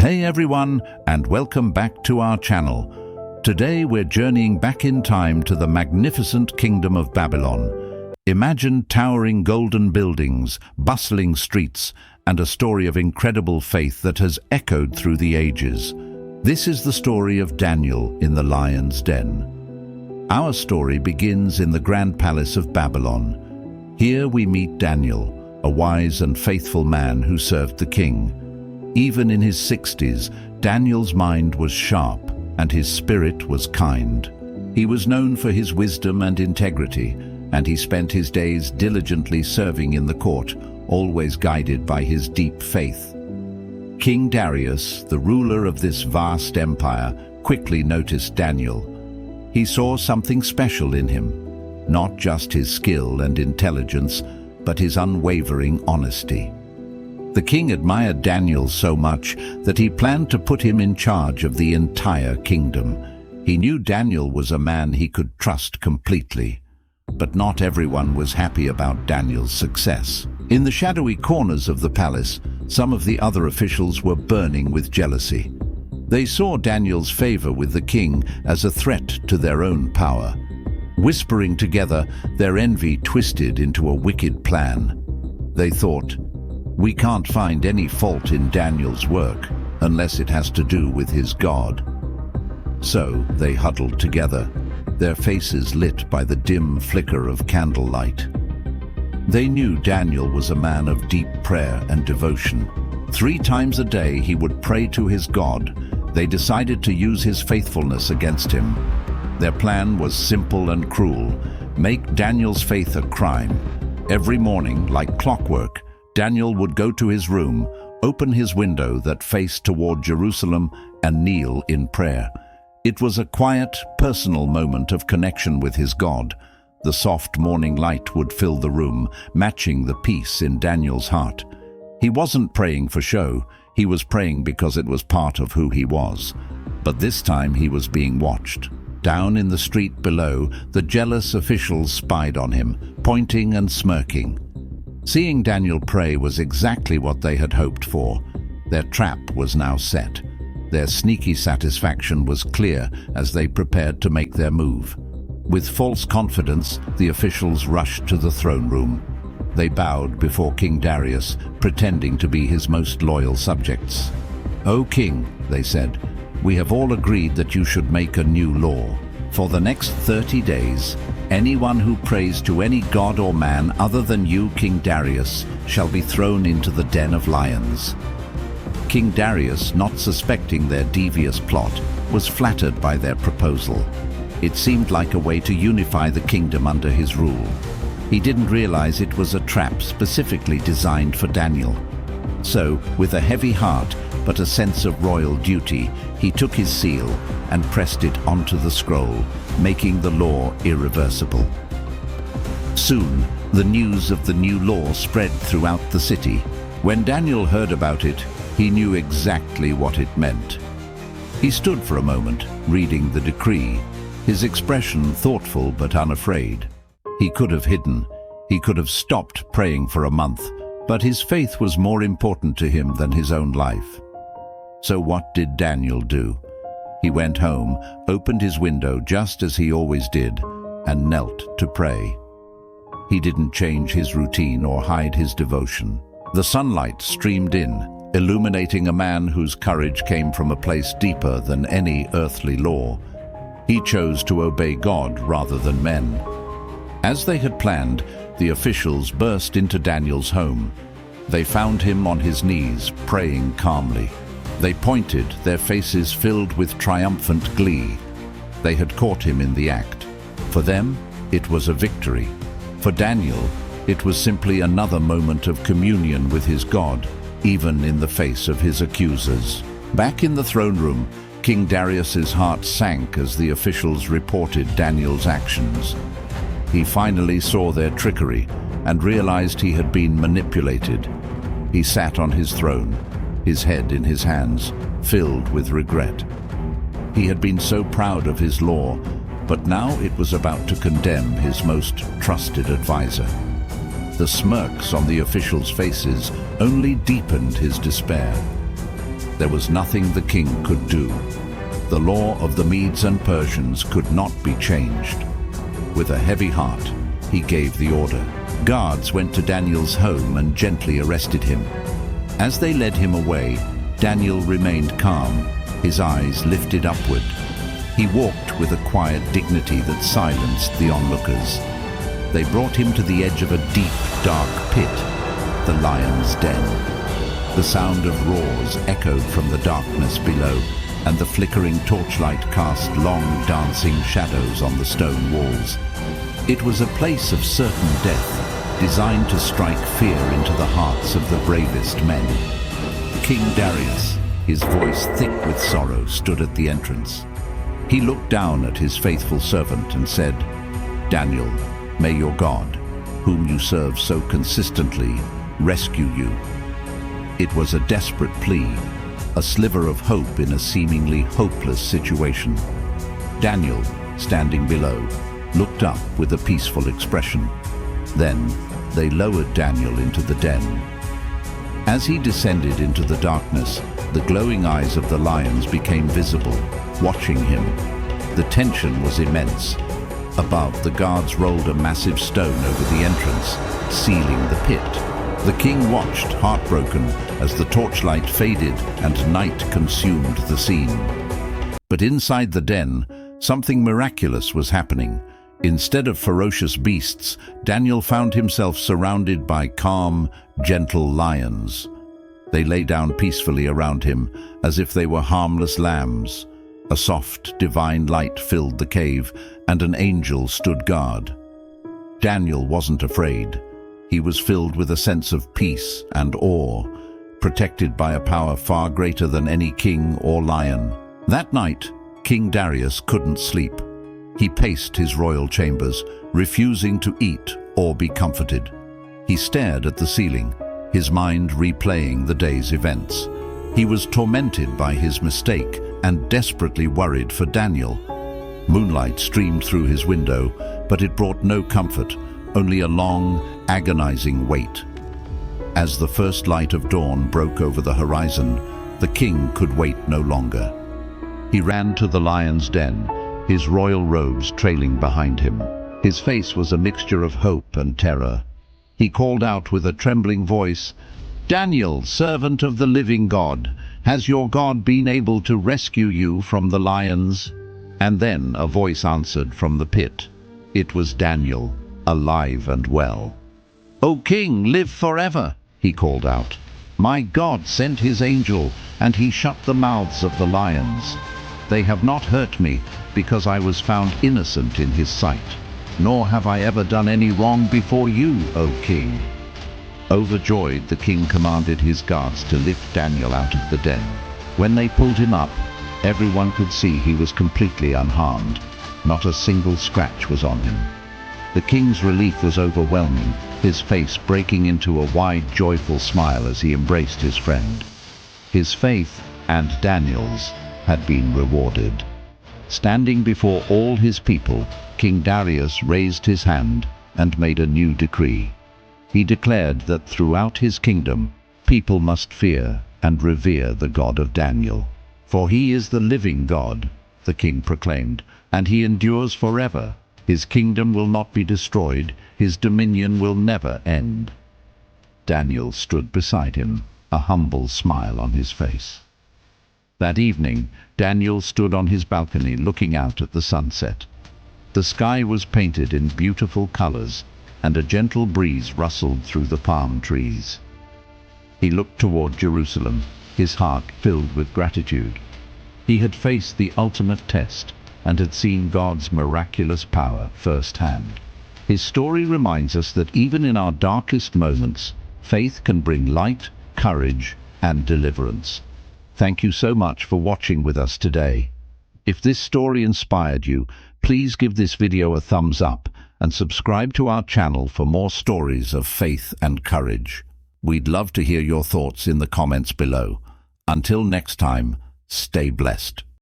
Hey everyone, and welcome back to our channel. Today we're journeying back in time to the magnificent kingdom of Babylon. Imagine towering golden buildings, bustling streets, and a story of incredible faith that has echoed through the ages. This is the story of Daniel in the lion's den. Our story begins in the grand palace of Babylon. Here we meet Daniel, a wise and faithful man who served the king. Even in his 60s, Daniel's mind was sharp and his spirit was kind. He was known for his wisdom and integrity, and he spent his days diligently serving in the court, always guided by his deep faith. King Darius, the ruler of this vast empire, quickly noticed Daniel. He saw something special in him, not just his skill and intelligence, but his unwavering honesty. The king admired Daniel so much that he planned to put him in charge of the entire kingdom. He knew Daniel was a man he could trust completely. But not everyone was happy about Daniel's success. In the shadowy corners of the palace, some of the other officials were burning with jealousy. They saw Daniel's favor with the king as a threat to their own power. Whispering together, their envy twisted into a wicked plan. They thought, "We can't find any fault in Daniel's work unless it has to do with his God." So they huddled together, their faces lit by the dim flicker of candlelight. They knew Daniel was a man of deep prayer and devotion. 3 times a day he would pray to his God. They decided to use his faithfulness against him. Their plan was simple and cruel: make Daniel's faith a crime. Every morning, like clockwork, Daniel would go to his room, open his window that faced toward Jerusalem, and kneel in prayer. It was a quiet, personal moment of connection with his God. The soft morning light would fill the room, matching the peace in Daniel's heart. He wasn't praying for show, he was praying because it was part of who he was. But this time he was being watched. Down in the street below, the jealous officials spied on him, pointing and smirking. Seeing Daniel pray was exactly what they had hoped for. Their trap was now set. Their sneaky satisfaction was clear as they prepared to make their move. With false confidence, the officials rushed to the throne room. They bowed before King Darius, pretending to be his most loyal subjects. "O king," they said, "we have all agreed that you should make a new law. For the next 30 days, anyone who prays to any god or man other than you, King Darius, shall be thrown into the den of lions." King Darius, not suspecting their devious plot, was flattered by their proposal. It seemed like a way to unify the kingdom under his rule. He didn't realize it was a trap specifically designed for Daniel. So, with a heavy heart but a sense of royal duty, he took his seal and pressed it onto the scroll, making the law irreversible. Soon, the news of the new law spread throughout the city. When Daniel heard about it, he knew exactly what it meant. He stood for a moment, reading the decree, his expression thoughtful but unafraid. He could have hidden, he could have stopped praying for a month, but his faith was more important to him than his own life. So what did Daniel do? He went home, opened his window just as he always did, and knelt to pray. He didn't change his routine or hide his devotion. The sunlight streamed in, illuminating a man whose courage came from a place deeper than any earthly law. He chose to obey God rather than men. As they had planned, the officials burst into Daniel's home. They found him on his knees, praying calmly. They pointed, their faces filled with triumphant glee. They had caught him in the act. For them, it was a victory. For Daniel, it was simply another moment of communion with his God, even in the face of his accusers. Back in the throne room, King Darius's heart sank as the officials reported Daniel's actions. He finally saw their trickery and realized he had been manipulated. He sat on his throne, his head in his hands, filled with regret. He had been so proud of his law, but now it was about to condemn his most trusted advisor. The smirks on the officials' faces only deepened his despair. There was nothing the king could do. The law of the Medes and Persians could not be changed. With a heavy heart, he gave the order. Guards went to Daniel's home and gently arrested him. As they led him away, Daniel remained calm, his eyes lifted upward. He walked with a quiet dignity that silenced the onlookers. They brought him to the edge of a deep, dark pit, the lion's den. The sound of roars echoed from the darkness below, and the flickering torchlight cast long, dancing shadows on the stone walls. It was a place of certain death, designed to strike fear into the hearts of the bravest men. King Darius, his voice thick with sorrow, stood at the entrance. He looked down at his faithful servant and said, "Daniel, may your God, whom you serve so consistently, rescue you." It was a desperate plea, a sliver of hope in a seemingly hopeless situation. Daniel, standing below, looked up with a peaceful expression. Then they lowered Daniel into the den. As he descended into the darkness, the glowing eyes of the lions became visible, watching him. The tension was immense. Above, the guards rolled a massive stone over the entrance, sealing the pit. The king watched, heartbroken, as the torchlight faded and night consumed the scene. But inside the den, something miraculous was happening. Instead of ferocious beasts, Daniel found himself surrounded by calm, gentle lions. They lay down peacefully around him, as if they were harmless lambs. A soft, divine light filled the cave, and an angel stood guard. Daniel wasn't afraid. He was filled with a sense of peace and awe, protected by a power far greater than any king or lion. That night, King Darius couldn't sleep. He paced his royal chambers, refusing to eat or be comforted. He stared at the ceiling, his mind replaying the day's events. He was tormented by his mistake and desperately worried for Daniel. Moonlight streamed through his window, but it brought no comfort, only a long, agonizing wait. As the first light of dawn broke over the horizon, the king could wait no longer. He ran to the lion's den, his royal robes trailing behind him. His face was a mixture of hope and terror. He called out with a trembling voice, "Daniel, servant of the living God, has your God been able to rescue you from the lions?" And then a voice answered from the pit. It was Daniel, alive and well. "O king, live forever," he called out. "My God sent his angel, and he shut the mouths of the lions. They have not hurt me, because I was found innocent in his sight. Nor have I ever done any wrong before you, O king." Overjoyed, the king commanded his guards to lift Daniel out of the den. When they pulled him up, everyone could see he was completely unharmed. Not a single scratch was on him. The king's relief was overwhelming, his face breaking into a wide, joyful smile as he embraced his friend. His faith, and Daniel's, had been rewarded. Standing before all his people, King Darius raised his hand and made a new decree. He declared that throughout his kingdom, people must fear and revere the God of Daniel. "For he is the living God," the king proclaimed, "and he endures forever. His kingdom will not be destroyed, his dominion will never end." Daniel stood beside him, a humble smile on his face. That evening, Daniel stood on his balcony looking out at the sunset. The sky was painted in beautiful colors, and a gentle breeze rustled through the palm trees. He looked toward Jerusalem, his heart filled with gratitude. He had faced the ultimate test, and had seen God's miraculous power firsthand. His story reminds us that even in our darkest moments, faith can bring light, courage, and deliverance. Thank you so much for watching with us today. If this story inspired you, please give this video a thumbs up and subscribe to our channel for more stories of faith and courage. We'd love to hear your thoughts in the comments below. Until next time, stay blessed.